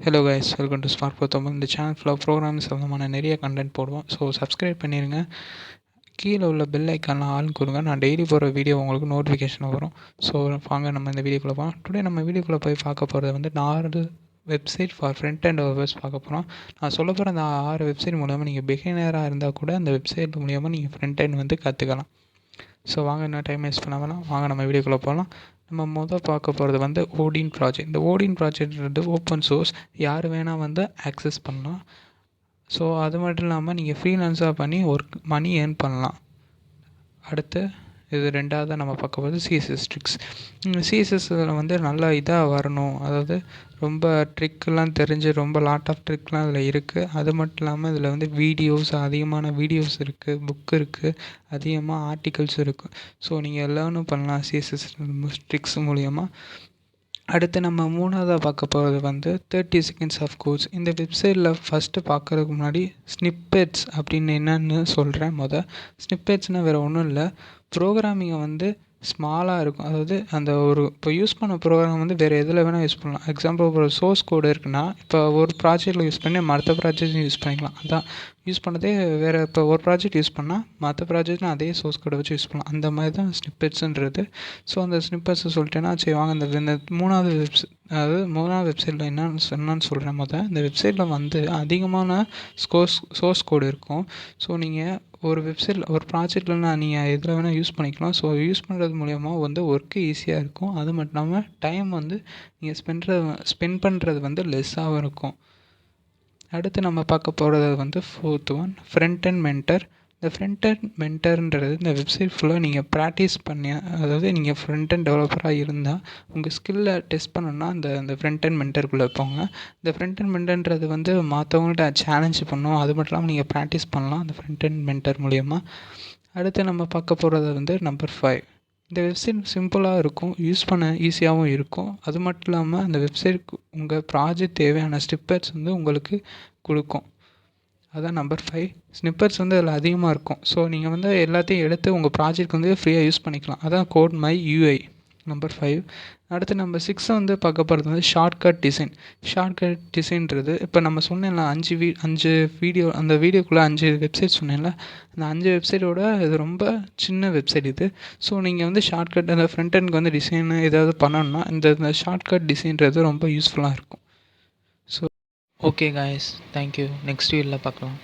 Hello guys, welcome to smart bro Tamil. இந்த channel ஃபுல்லாக program சம்மந்தமான நிறைய கண்டென்ட் போடுவோம். ஸோ சப்ஸ்கிரைப் பண்ணிடுங்க. கீழே உள்ள பெல் ஐக்கான்லாம் ஆன் கொடுங்க. நான் டெய்லி போகிற வீடியோ உங்களுக்கு நோட்டிஃபிகேஷன் வரும். ஸோ வாங்க நம்ம இந்த வீடியோக்குள்ளே போகலாம். டுடே நம்ம வீடியோக்குள்ளே போய் பார்க்க போகிறது வந்து 4 website for front and developers பார்க்க போகிறோம். நான் சொல்ல போகிற அந்த 6 வெப்சைட் மூலமாக நீங்கள் பிகினராக இருந்தால் கூட அந்த வெப்சைட் மூலியமாக நீங்கள் ஃப்ரண்ட் அண்ட் வந்து கற்றுக்கலாம். ஸோ வாங்க, என்ன டைம் வேஸ்ட் பண்ண வேணாம், வாங்க நம்ம வீடியோக்குள்ளே போகலாம். நம்ம பார்க்க போகிறது வந்து ஓடின் ப்ராஜெக்ட். இந்த ஓடின் ப்ராஜெக்ட்ன்றது ஓப்பன் சோர்ஸ், யார் வேணால் வந்து ஆக்சஸ் பண்ணலாம். ஸோ அது மட்டும் இல்லாமல் நீங்கள் ஃப்ரீலான்ஸாக பண்ணி மணி ஏர்ன் பண்ணலாம். அடுத்து இது ரெண்டாவது நம்ம பார்க்க போகிறது சிஎஸ்எஸ் ட்ரிக்ஸ். சிஎஸ்எஸ்ஸில் வந்து நல்லா இதாக வரணும், அதாவது ரொம்ப ட்ரிக்கெலாம் தெரிஞ்சு ரொம்ப லாட் ஆஃப் ட்ரிக்லாம் அதில் இருக்குது. அது மட்டும் இல்லாமல் இதில் வந்து அதிகமான வீடியோஸ் இருக்குது, புக் இருக்குது, அதிகமாக ஆர்டிகல்ஸ் இருக்குது. ஸோ நீங்கள் லேர்னும் பண்ணலாம் சிஎஸ்எஸ் ட்ரிக்ஸ் மூலிமா. அடுத்து நம்ம மூணாவதாக பார்க்க போகிறது வந்து 30 செகண்ட்ஸ் ஆஃப் கோட்ஸ். இந்த வெப்சைட்டில் ஃபஸ்ட்டு பார்க்குறதுக்கு முன்னாடி ஸ்னிப்பெட்ஸ் அப்படின்னு என்னென்னு சொல்கிறேன். ஸ்னிப்பெட்ஸ்னால் வேறு ஒன்றும் இல்லை, ப்ரோக்ராமிங்கை வந்து ஸ்மாலாக இருக்கும். அதாவது அந்த இப்போ யூஸ் பண்ண ப்ரோக்ராம் வந்து வேறு எதில் வேணால் யூஸ் பண்ணலாம். எக்ஸாம்பிள் ஒரு சோர்ஸ் கோடு இருக்குன்னா, இப்போ ஒரு ப்ராஜெக்டில் யூஸ் பண்ணி மற்ற ப்ராஜெக்ட்லையும் யூஸ் பண்ணிக்கலாம். அதான் யூஸ் பண்ணதே வேறு. இப்போ ஒரு ப்ராஜெக்ட் யூஸ் பண்ணால் மற்ற ப்ராஜெக்ட்னா அதே சோர்ஸ் கோடை வச்சு யூஸ் பண்ணலாம். அந்த மாதிரி தான் ஸ்னிப்பெட்ஸுன்றது. ஸோ அந்த ஸ்னிப்பெட்ஸை சொல்லிட்டேன்னா சரி வாங்க இந்த மூணாவது வெப்சைட்டில் என்னன்னு சொல்கிறேன். இந்த வெப்சைட்டில் வந்து அதிகமான சோர்ஸ் கோடு இருக்கும். ஸோ நீங்கள் ஒரு ப்ராஜெக்ட்லனா நீங்கள் எதில் வேணால் யூஸ் பண்ணிக்கலாம். ஸோ யூஸ் பண்ணுறது மூலயமா வந்து ஒர்க்கு ஈஸியாக இருக்கும். அது மட்டும் இல்லாமல் டைம் வந்து நீங்கள் ஸ்பெண்ட் பண்ணுறது வந்து லெஸ்ஸாகவும் இருக்கும். அடுத்து நம்ம பார்க்க போகிறது வந்து 4th one, front and mentor. இந்த ஃப்ரண்ட் அண்ட் மென்டர்ன்றது இந்த வெப்சைட் ஃபுல்லாக நீங்கள் ப்ராக்டிஸ் பண்ணி, அதாவது நீங்கள் ஃப்ரண்ட் அண்ட் டெவலப்பராக இருந்தால் உங்கள் ஸ்கில்லை டெஸ்ட் பண்ணணுன்னா இந்த ஃப்ரண்ட் அண்ட் மென்டருக்குள்ளே போங்க. இந்த ஃப்ரண்ட் அண்ட் மென்டர்ன்றது வந்து மற்றவங்கள்ட்ட சேலஞ்ச் பண்ணும். அது மட்டும் இல்லாமல் நீங்கள் ப்ராக்டிஸ் பண்ணலாம் அந்த ஃப்ரண்ட் அண்ட் மென்டர் மூலயமா. அடுத்து நம்ம பார்க்க போகிறது வந்து நம்பர் 5. இந்த வெப்சைட் சிம்பிளாக இருக்கும், யூஸ் பண்ண ஈஸியாகவும் இருக்கும். அது மட்டும் இல்லாமல் அந்த வெப்சைட் உங்கள் ப்ராஜெக்ட் தேவையான ஸ்னிப்பெட்ஸ் வந்து உங்களுக்கு கொடுக்கும். அதான் நம்பர் 5. ஸ்னிப்பெட்ஸ் வந்து அதில் அதிகமாக இருக்கும். ஸோ நீங்கள் வந்து எல்லாத்தையும் எடுத்து உங்கள் ப்ராஜெக்ட் வந்து ஃப்ரீயாக யூஸ் பண்ணிக்கலாம். அதான் கோட் மை யூஐ நம்பர் 5. அடுத்து நம்பர் 6 வந்து பார்க்க போகிறது வந்து ஷார்ட்கட் டிசைன்றது. இப்போ நம்ம சொன்னேன்ல 5 வீடியோ, அந்த வீடியோக்குள்ளே 5 வெப்சைட் சொன்னேன்ல, அந்த 5 வெப்சைட்டோட இது ரொம்ப சின்ன வெப்சைட் இது. ஸோ நீங்கள் வந்து ஷார்ட்கட் அந்த ஃப்ரண்ட் எண்டுக்கு வந்து டிசைன் ஏதாவது பண்ணணும்னா இந்த ஷார்ட்கட் டிசைன்றது ரொம்ப யூஸ்ஃபுல்லாக இருக்கும். So okay guys, thank you. Next வீடியோவில் பார்க்கலாம்.